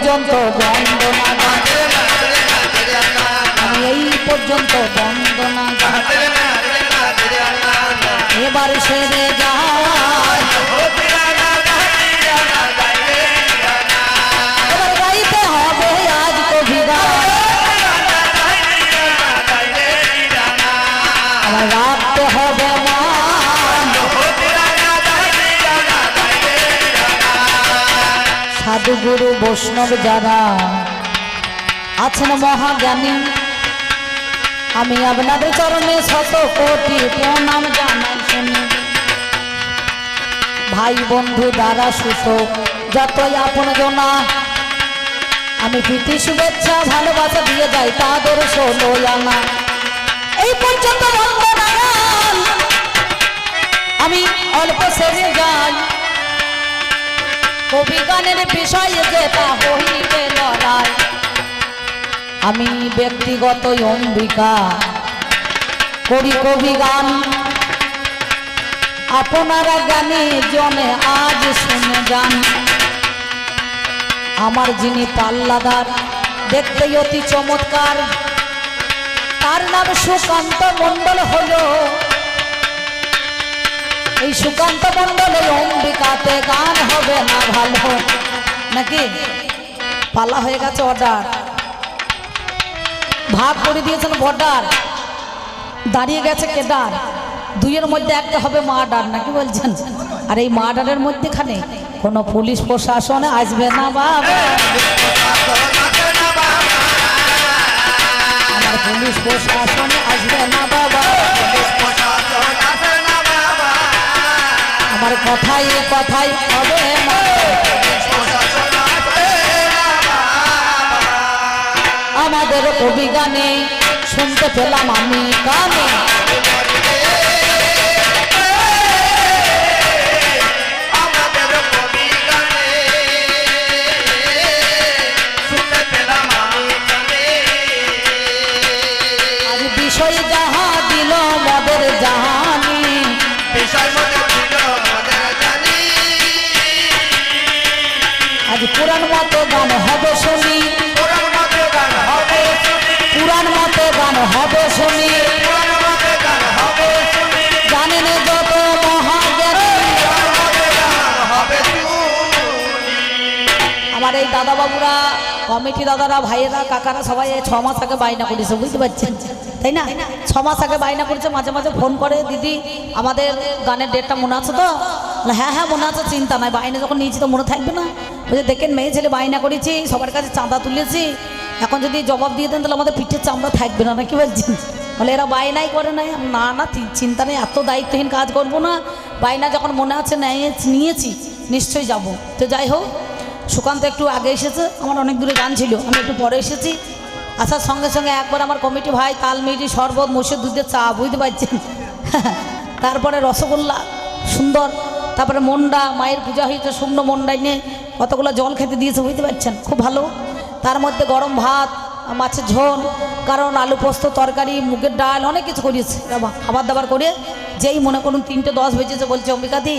পর্যন্ত বন্দনা গান, আমি এই পর্যন্ত বন্দনা গান, এবার সেরে যায় এবার গাইতে হবে আজ কবি গান, আমার রাখতে হবে মান। সাধু গুরু বৈষ্ণব যারা আছেন মহাজ্ঞানী, আমি আপনাদের চরণে শত কোটি প্রণাম জানাই শুনি। ভাই বন্ধু দ্বারা সুত যতই আপন জনা, আমি প্রীতি শুভেচ্ছা ভালোবাসা দিয়ে যাই তাদের ষোলো আনা। এই পর্যন্ত বন্দনা গান আমি অল্প সেরে যাই, কবি গানের বিষয়ে যেটা হইবে লড়াই। আমি ব্যক্তিগত অম্বিকা করি কবি গান, আপনারা গানে জনে আজ শুনে যান। আমার যিনি পাল্লাদার দেখতে অতি চমৎকার, তার নাম সুকান্ত মণ্ডল হলো। এই সুকান্ত মণ্ডলে অম্বিকাতে গান হবে না ভালো নাকি? পাল্লা হয়ে গেছে, অর্ডার ভাগ করে দিয়েছেন বর্ডার, দাঁড়িয়ে গেছে কেদার, দুইয়ের মধ্যে একটা হবে মার্ডার নাকি বলছেন? আর এই মার্ডারের মধ্যেখানে কোনো পুলিশ প্রশাসনে আসবে না বাবা, আমার পুলিশ প্রশাসনে আসবে না বাবা, আমার কথাই কথাই হবে না। আমাদের কবি গানে শুনতে পেলাম আমি কানে, আজ বিষয় যাহা দিল মদের জাহানি, আজ পুরাণ মতো গান হবে শুনি, পুরাণ মতো গান হবে শুনি। জানেন যত মহাজ্ঞানী আমার এই দাদা বাবুরা, কমিটি দাদারা, ভাইয়েরা, কাকারা সবাই 6 মাস আগে বায়না করেছে, বুঝতে পারছেন তাই না? 6 মাস আগে বায়না করেছে, মাঝে মাঝে ফোন করে, দিদি আমাদের গানের ডেটটা মনে আছে তো? হ্যাঁ হ্যাঁ মনে আছে, চিন্তা নাই, বায়না যখন নিয়েছি তো মনে থাকবে না? বলছে দেখেন মেয়ে ছেলে বায়না করেছি, সবার কাছে চাঁদা তুলেছি, এখন যদি জবাব দিয়ে দেন তাহলে আমাদের পিঠের চামড়া থাকবে না, নাকি বলছেন? বলে এরা বায়নাই করে নাই। না না চিন্তা নেই, এত দায়িত্বহীন কাজ করবো না, বায়না যখন মনে আছে নিয়েছি নিশ্চয়ই যাব। তো যাই হোক, সুকান্ত একটু আগে এসেছে, আমার অনেক দূরে গান ছিল, আমি একটু পরে এসেছি। আসার সঙ্গে সঙ্গে একবার আমার কমিটি ভাই তালমিরি শরবত মোষের দুধের চা, বুঝতে পারছেন, তারপরে রসগোল্লা সুন্দর, তারপরে মন্ডা, মায়ের পূজা হয়েছে, শুকনো মন্ডাই নিয়ে কতগুলো জল খেতে দিয়েছে, বুঝতে পারছেন, খুব ভালো। তার মধ্যে গরম ভাত, মাছের ঝোল, কারণ আলু পোস্ত, তরকারি, মুগের ডাল, অনেক কিছু করিয়েছে খাবার দাবার করে। যেই মনে করুন 3:10 বেজেছে, বলছে অম্বিকাদি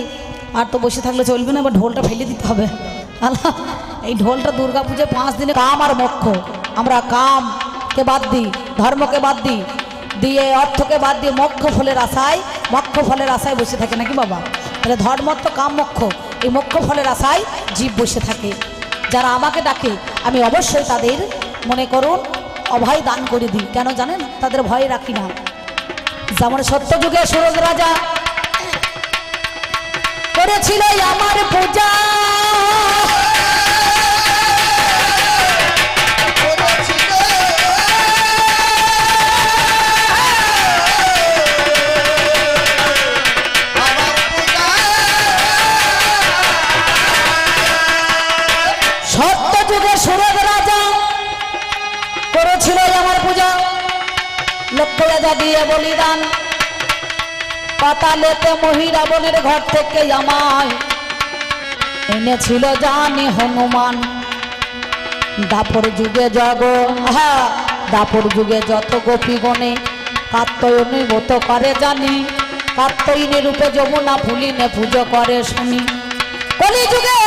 আর তো বসে থাকলে চলবে না, এবার ঢোলটা ফেলে দিতে হবে। আল্লাহ, এই ঢোলটা দুর্গা পুজোয় 5 দিনে কাম আর মোক্ষ, আমরা কামকে বাদ দিই, ধর্মকে বাদ দিই, দিয়ে অর্থকে বাদ দিয়ে মোক্ষ ফলের আশায় বসে থাকে নাকি বাবা? তাহলে ধর্ম তো কাম মোক্ষ, এই মোক্ষ ফলের আশায় জীব বসে থাকে। যারা আমাকে ডাকে আমি অবশ্যই তাদের মনে করুন অভয় দান করে দিই, কেন জানেন? তাদের ভয় রাখি না। যেমন সত্যযুগে সুরজ রাজা করেছিল আমার পূজা, সত্যযুগে সুরজ রাজা করেছিল আমার পূজা, লক্ষ রাজা দিয়ে বলিদান, পাতালেতে মহিরা বনের ঘর থেকে আমায় এনেছিল জানি হনুমান। দাপর যুগে দাপর যুগে যত গোপীগণে কাত্যায়নী ব্রত করে জানি, কাত্যায়নী রূপে যমুনা ফুলিনে পুজো করে শুনি। কলি যুগে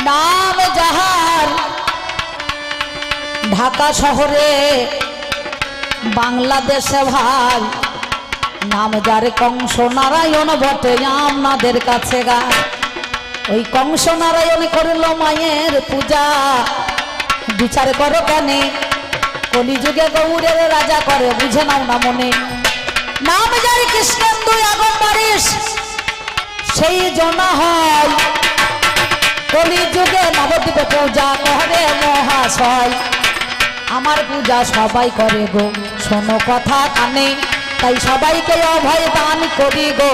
নাম যাহার ঢাকা শহরে বাংলাদেশে ভাই, নাম যার কংস নারায়ণ বটে আপনাদের কাছে গা। ওই কংস নারায়ণ করল মায়ের পূজা, বিচার করো কেন কলিযুগে গৌরের রাজা করে বুঝে নাও না মনে। নাম যার কৃষ্ণেন্দু আগমবারিশ সেই জনা হয়, কলিযুগে নবদ্বীপে পূজা করে মহাশয়। আমার পূজা সবাই করে গো শোনো কথা কানে, তাই সবাইকে অভয় দান করি গো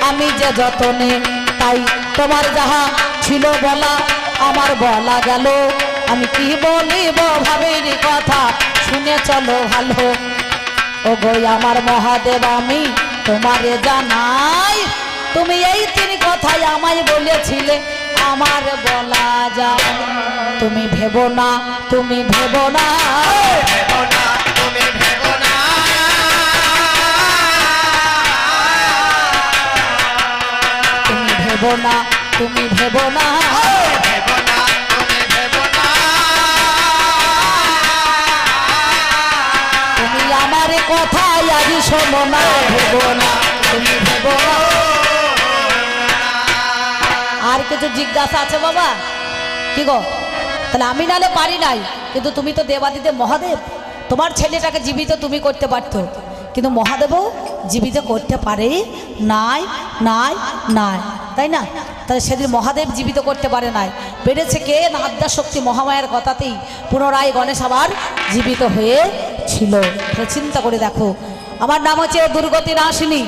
আমি যে যতনে। তাই তোমার যাহা ছিল বলা আমার বলা গেল, আমি কি বলিব ভাবের কথা শুনে চলো ভালো। ও গো আমার মহাদেব আমি তোমারে জানাই, তুমি এই তিন কথাই আমায় বলেছিলে আমার বলা যায়। তুমি ভেবো না, তুমি ভেবো না, তুমি ভেবো না, তুমি ভেবো না, তুমি ভেবো না, ভেবো না, তুমি ভেবো না, তুমি আমার কথাই আজ শোনো না। ভেবো না, তুমি ভেবো না। আর কিছু জিজ্ঞাসা আছে বাবা? কি গো? তাহলে আমি নালে পারি নাই, কিন্তু তুমি তো দেবাদিদেব মহাদেব, তোমার ছেলেটাকে জীবিত তুমি করতে পারতো, কিন্তু মহাদেবও জীবিত করতে পারে নাই নাই নাই, তাই না? তাহলে সেদিন মহাদেব জীবিত করতে পারে নাই, পেরেছে কে? না আদ্যা শক্তি মহামায়ার কথাতেই পুনরায় গণেশ আবার জীবিত হয়েছিল। চিন্তা করে দেখো, আমার নাম হচ্ছে দুর্গতি নাশিনী,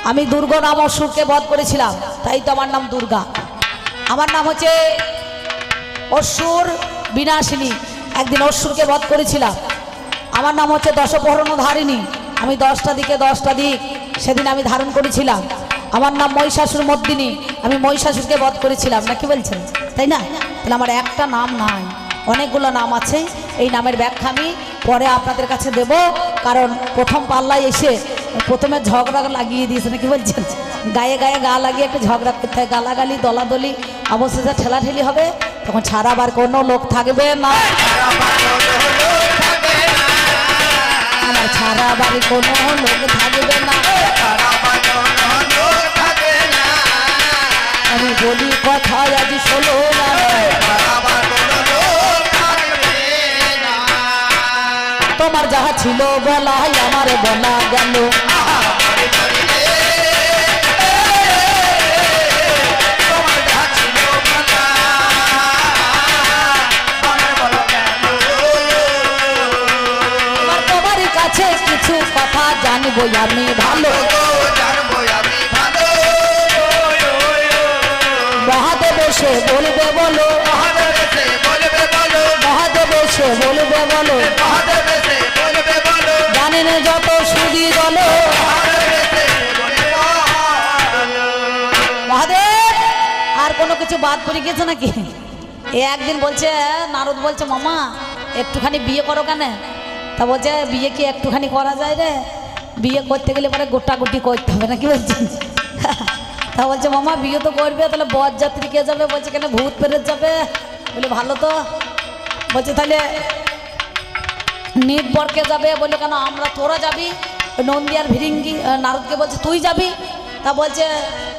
আমি দুর্গ নাম অসুরকে বধ করেছিলাম, তাই তো আমার নাম দুর্গা। আমার নাম হচ্ছে অসুর বিনাশিনী, একদিন অসুরকে বধ করেছিলাম। আমার নাম হচ্ছে দশপ্রহরণ ধারিণী, আমি 10টা দিকে 10টা দিক সেদিন আমি ধারণ করেছিলাম। আমার নাম মহিষাসুর মর্দিনী, আমি মহিষাসুরকে বধ করেছিলাম, না কি বলছেন? তাই না? তাহলে আমার একটা নাম নাই, অনেকগুলো নাম আছে। এই নামের ব্যাখ্যা আমি পরে আপনাদের কাছে দেব, কারণ প্রথম পাল্লায় এসে প্রথমে ঝগড়া লাগিয়ে দিয়েছে, না কি বলছেন? গায়ে গায়ে গা লাগিয়ে একটু ঝগড়া করতে হয়, গালাগালি দলাদলি, অবশেষে ঠেলাঠেলি হবে, তখন ছাড়াবার কোনো লোক থাকবে না, আমার ছাড়াবার কোনো লোক থাকবে না। আমি বলি কথা আজ শোনো না, তোমার যাহা ছিল বলা আমার বলা গেল। তোমার কাছে কিছু কথা জানবো আমি ভালো, মহাদেব সে বলবে বলো, মহাদেব সে বলবে বলো, জানেন যত সুদি বলো। মহাদেব আর কোনো কিছু বাদ পড়ে গেছে নাকি? এ একদিন বলছে, নারদ বলছে মামা একটুখানি বিয়ে করো কেন? তা বলছে বিয়ে কি একটুখানি করা যায় রে? বিয়ে করতে গেলে পরে গোটাগুটি করতে হবে, না কি বলছেন? তা বলছে মামা বিয়ে তো করবে, তাহলে বরযাত্রী কে যাবে? বলছে কেন ভূত প্রেত যাবে। বলে ভালো তো। বলছে তাহলে নিট বরকে যাবে? বলে কেন আমরা, তোরা যাবি। নন্দী আর ভিরিঙ্গি নারদকে বলছে তুই যাবি। তা বলছে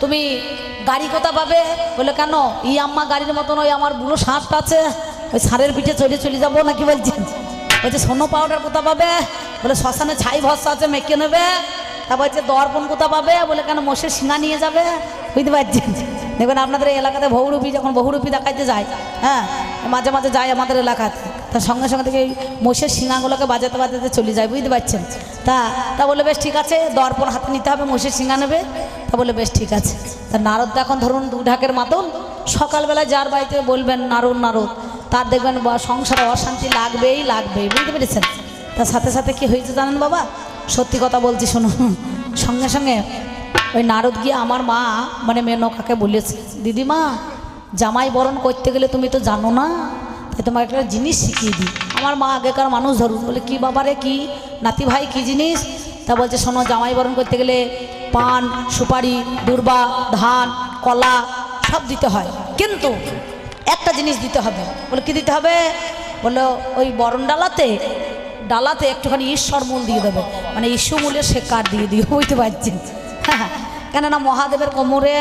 তুমি গাড়ি কোথা পাবে? বলে কেন ই আম্মা গাড়ির মতন ওই আমার বুড়ো ষাঁড়টা আছে, ওই ষাঁড়ের পিঠে চলে চলে যাবো, না কি বলছেন? বলছে সোনো পাউডার কোথা পাবে? বলে শ্মশানে ছাই ভরসা আছে মেখে নেবে। তা বলছে দর্পণ কোথা পাবে? বলে কেন মোষের শিঙা নিয়ে যাবে। বুঝতে পারছেন? দেখবেন আপনাদের এই এলাকাতে বহুরূপী যখন বহুরূপী দেখাইতে যায়, হ্যাঁ মাঝে মাঝে যায় আমাদের এলাকাতে, তার সঙ্গে সঙ্গে থেকে মোষের শিঙাগুলোকে বাজাতে বাজাতে চলে যায়, বুঝতে পারছেন? তা বলে বেশ ঠিক আছে, দর্পণ হাতে নিতে হবে, মোষের শিঙা নেবে। তা বলে বেশ ঠিক আছে। তা নারদ এখন ধরুন 2 ঢাকের মাতল, সকালবেলায় যার বাড়িতে বলবেন নারদ নারদ, তার দেখবেন সংসারে অশান্তি লাগবেই লাগবেই, বুঝতে পেরেছেন? তার সাথে সাথে কি হয়েছে জানেন বাবা? সত্যি কথা বলছি শুনুন। সঙ্গে সঙ্গে ওই নারদ গিয়ে আমার মা মানে মেনকাকে বলেছে, দিদিমা জামাই বরণ করতে গেলে তুমি তো জানো না, তাই তোমাকে একটা জিনিস শিখিয়ে দিই। আমার মা আগেকার মানুষ ধরুন, বলে কি বাবারে কি নাতি ভাই কি জিনিস? তা বলছে শোনো, জামাই বরণ করতে গেলে পান সুপারি দুর্বা ধান কলা সব দিতে হয়, কিন্তু জিনিস দিতে হবে। বলে কি দিতে হবে? বললো ওই বরণ ডালাতে একটুখানি ঈশ্বর মূল দিয়ে দেবে, মানে ঈশ্বর মূলের সে কাঠ দিয়ে দিও, বুঝতে পারছেন? কেননা মহাদেবের কোমরে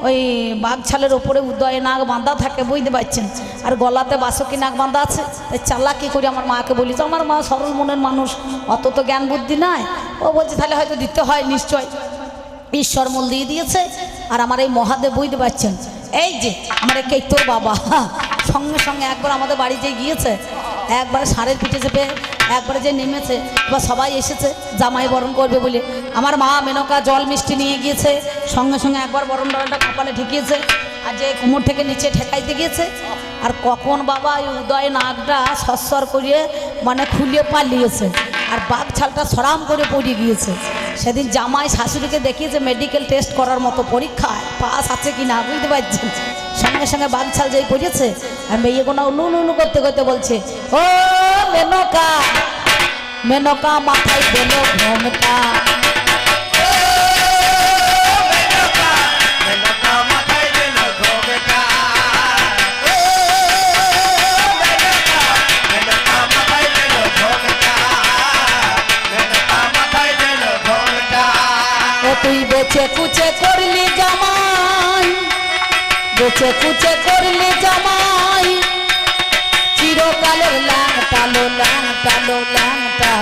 ওই বাঘছালের ওপরে উদয় নাগ বাঁধা থাকে, বুঝতে পারছেন? আর গলাতে বাসকি নাগ বাঁধা আছে। তাই চালাকি করে আমার মাকে বলি, তো আমার মা সরল মনের মানুষ, অত তো জ্ঞান বুদ্ধি নাই। ও বলছে তাহলে হয়তো দিতে হয় নিশ্চয়, ঈশ্বর মূল দিয়ে দিয়েছে। আর আমার এই মহাদেব, বুঝতে পারছেন, এই যে আমার এই তোর বাবা সঙ্গে সঙ্গে একবার আমাদের বাড়ি যে গিয়েছে, একবারে ষাঁড়ের পিঠে চেপে একবারে যে নেমেছে, এবার সবাই এসেছে জামাই বরণ করবে বলে। আমার মা মেনকা জল মিষ্টি নিয়ে গিয়েছে, সঙ্গে সঙ্গে একবার বরণ ডালটা কপালে ঠেকিয়েছে, আর যে কোমর থেকে নিচে ঠেকাইতে গিয়েছে। আর কখন বাবা এই উদয় নাগটা সস্বর করিয়ে মানে খুলিয়ে পালিয়েছে, আর বাঘ ছালটা সরাম করে পড়ে গিয়েছে। সেদিন জামাই শাশুড়িকে দেখিয়েছে মেডিকেল টেস্ট করার মতো, পরীক্ষায় পাস আছে কি না, বুঝতে পারছেন? সঙ্গে সঙ্গে বাঘ ছাল যেই পড়েছে, আর মেয়েগুলো উলু উলু করতে করতে বলছে, ও মেনকা মেনকা মাথায় দিল ঘোমটা। মেনকা মাথায় দিল ঘোমটা। মেনকা মাথায় দিল ঘোমটা। মেনকা মাথায় দিল ঘোমটা। ও তুই বেচে কুচে করলি জামাই, বেচে কুচে করলি জামাই, চিরকালের ল্যাংটালো ল্যাংটালো ল্যাংটা।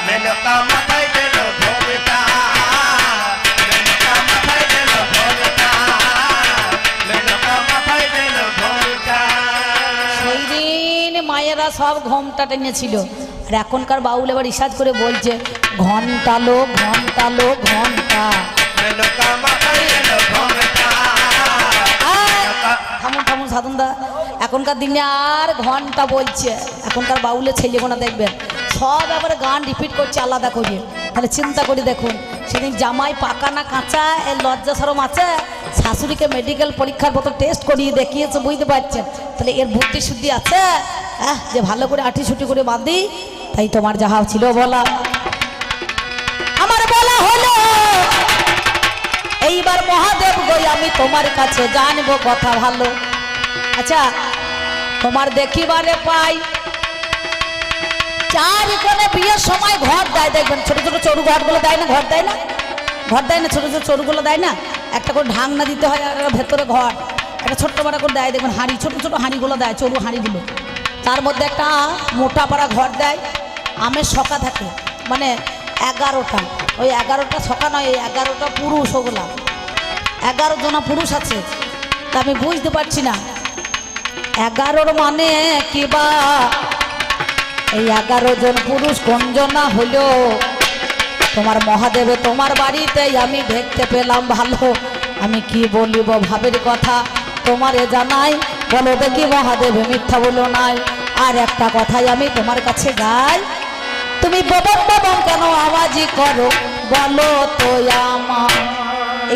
মেনকা মাথায় দিল ঘোমটা। মেনকা মাথায় দিল ঘোমটা। মেনকা মাথায় দিল ঘোমটা। সেই দিন মায়েরা সব ঘোমটা টেনেছিল, আর এখনকার বাউল এবার রিসার্চ করে বলছে ঘন্টালো ঘন্টালো ঘন্টা। মেনকা মাথায় দিল ঘোমটা। থামুন থামুন সাধনদা, এখনকার দিনে আর ঘন্টা বলছে, এখনকার বাউলের ছেলেগোনা দেখবেন সব এবারে গান রিপিট করছে আলাদা করে। তাহলে চিন্তা করে দেখুন, সেদিন জামাই পাকা না কাঁচা এর লজ্জা সরম আছে, শাশুড়িকে মেডিকেল পরীক্ষার মতো টেস্ট করিয়ে দেখিয়েছে, বুঝতে পারছেন? তাহলে এর বুদ্ধি শুদ্ধি আছে যে ভালো করে আটি ছুটি করে বাঁধি। তাই তোমার যাহা ছিল বলা আমার বলা হলো, এইবার মহাদেব গই আমি তোমার কাছে জানবো কথা ভালো। আচ্ছা তোমার দেখিবারে পাই চার কোণে বিয়ের সময় ঘর দেয়, দেখবেন ছোট ছোট চড়ু ঘরগুলো দেয় না, ঘর দেয় না, ঘর দেয় না, ছোট ছোট চড়ুগুলো দেয় না, একটা করে ঢাকনা দিতে হয়, আর ভেতরে ঘর একটা ছোট্ট বড় করে দেয়, দেখবেন হাঁড়ি, ছোট ছোট হাঁড়িগুলো দেয়, চড়ু হাঁড়িগুলো, তার মধ্যে একটা মোটা পাড়া ঘর দেয়, আমের শকা থাকে, মানে 11টা, ওই 11টা শকা নয়, ওই 11টা পুরুষ, ওগুলা 11 জনা পুরুষ আছে। তা আমি বুঝতে পারছি না 11 মানে কিবা এই 11 জন পুরুষ কোন জনা হলো। তোমার মহাদেবে তোমার বাড়িতে আমি দেখতে পেলাম ভালো, আমি কি বলিব ভাবের কথা তোমারে জানাই, বলো দেখি মহাদেবে মিথ্যা বলো নাই। আর একটা কথাই আমি তোমার কাছে গাই, তুমি ববন ববন কেন আওয়াজই করো, বলো তো আমার